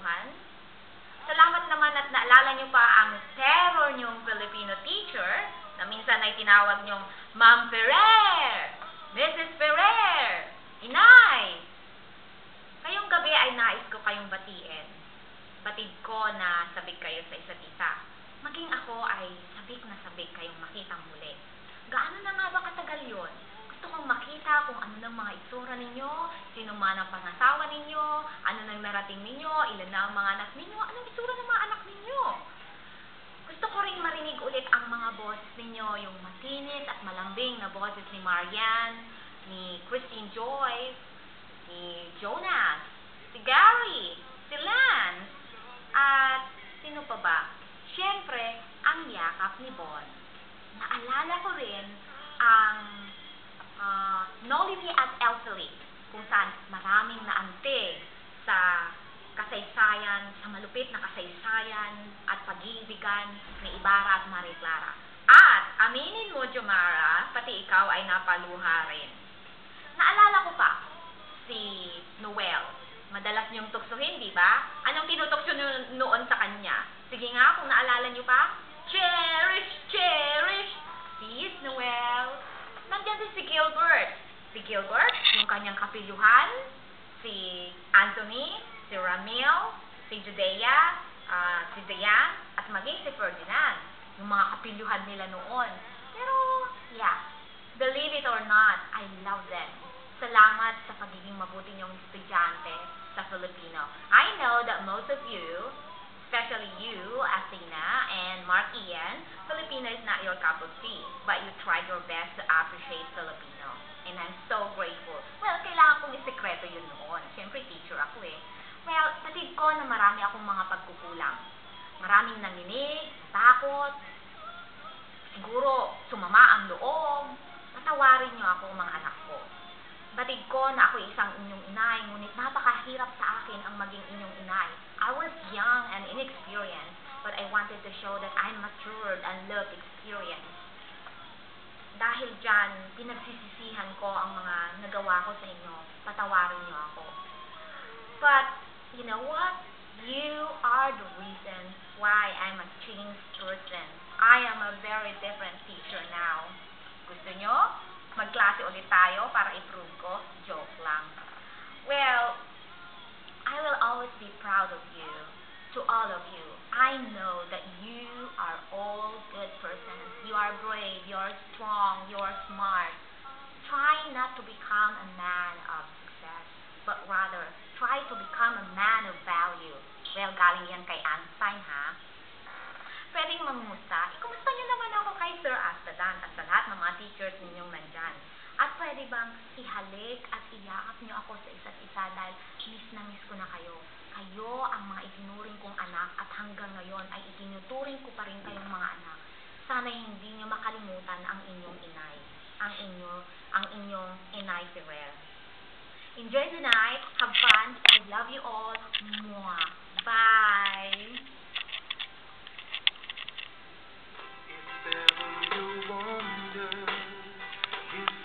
kapayapaan. Salamat naman at naalala niyo pa ang terror niyong Filipino teacher na minsan ay tinawag niyong Ma'am Ferrer, Mrs. Ferrer, Inay. Ngayong gabi ay nais ko kayong batiin. Batid ko na sabik kayo sa isa't isa. Maging ako ay sabik na sabik kayong makitang muli. Gaano na nga ba katagal yun? Gusto kong makita kung ano ng mga itsura ninyo, sino man ang pangasawa ninyo, ano nang narating ninyo, ilan na ang mga anak ninyo, anong itsura ng mga anak ninyo. Gusto ko rin marinig ulit ang mga boses ninyo, yung matinis at malambing na boses ni Marian, ni Christine Joyce, ni Jonas, si Gary, si Lance, at sino pa ba? Siyempre, ang yakap ni Bon. Naalala ko rin ang Nolini at Elfely, kung saan maraming naantig sa kasaysayan, sa malupit na kasaysayan at pag-iibigan ni Ibarra at Marie Clara. At aminin mo, Jomara, pati ikaw ay napaluha rin. Naalala ko pa si Noel. Madalas niyong tuksohin, di ba? Anong tinutukso noon sa kanya? Sige nga, kung naalala niyo pa. Cherish, cherish, peace, Noel. Nandiyan din si Gilbert. Si Gilbert, yung kanyang kapilyuhan, si Anthony, si Ramil, si Judea, si Dayan, at maging si Ferdinand. Yung mga kapilyuhan nila noon. Pero, yeah, believe it or not, I love them. Salamat sa pagiging mabuti niyong estudyante sa Filipino. I know that most of you, especially you, Athena, and Mark Ian, Filipino is not your cup of tea, but you tried your best to appreciate Filipino. And I'm so grateful. Well, kailangan kong isekreto yun noon. Siyempre, teacher ako eh. Well, batid ko na marami akong mga pagkukulang. Maraming nanginig, takot, siguro sumama ang loob. Patawarin niyo ako, mga anak ko. Batid ko na ako isang inyong inay, ngunit napakahirap sa akin ang maging inyong inay. I was young and inexperienced, but I wanted to show that I'm matured and look experienced. Dahil dyan, pinagsisisihan ko ang mga nagawa ko sa inyo. Patawarin niyo ako. But, you know what? You are the reason why I'm a changed person. I am a very different teacher now. Gusto nyo? Magklase ulit tayo para i-prove ko? Joke lang. Well, I will always be proud of you. To all of you, I know that you are all good persons. You are brave, you are strong, you are smart. Try not to become a man of success, but rather, try to become a man of value. Well, galing yan kay Einstein, ha? Pwedeng mangumusta. Ikumusta niyo naman ako kay Sir Astadan at sa lahat ng mga teachers ninyong nandyan. At pwede bang ihalik at iyakap niyo ako sa isa't isa dahil miss na miss ko na kayo. Kayo ang mga itinuring kong anak at hanggang ngayon ay itinuturing ko pa rin kayong mga anak. Sana hindi niyo makalimutan ang inyong inay. Ang inyong inay Ferrer. Enjoy the night. Have fun. I love you all. Mwah. Bye.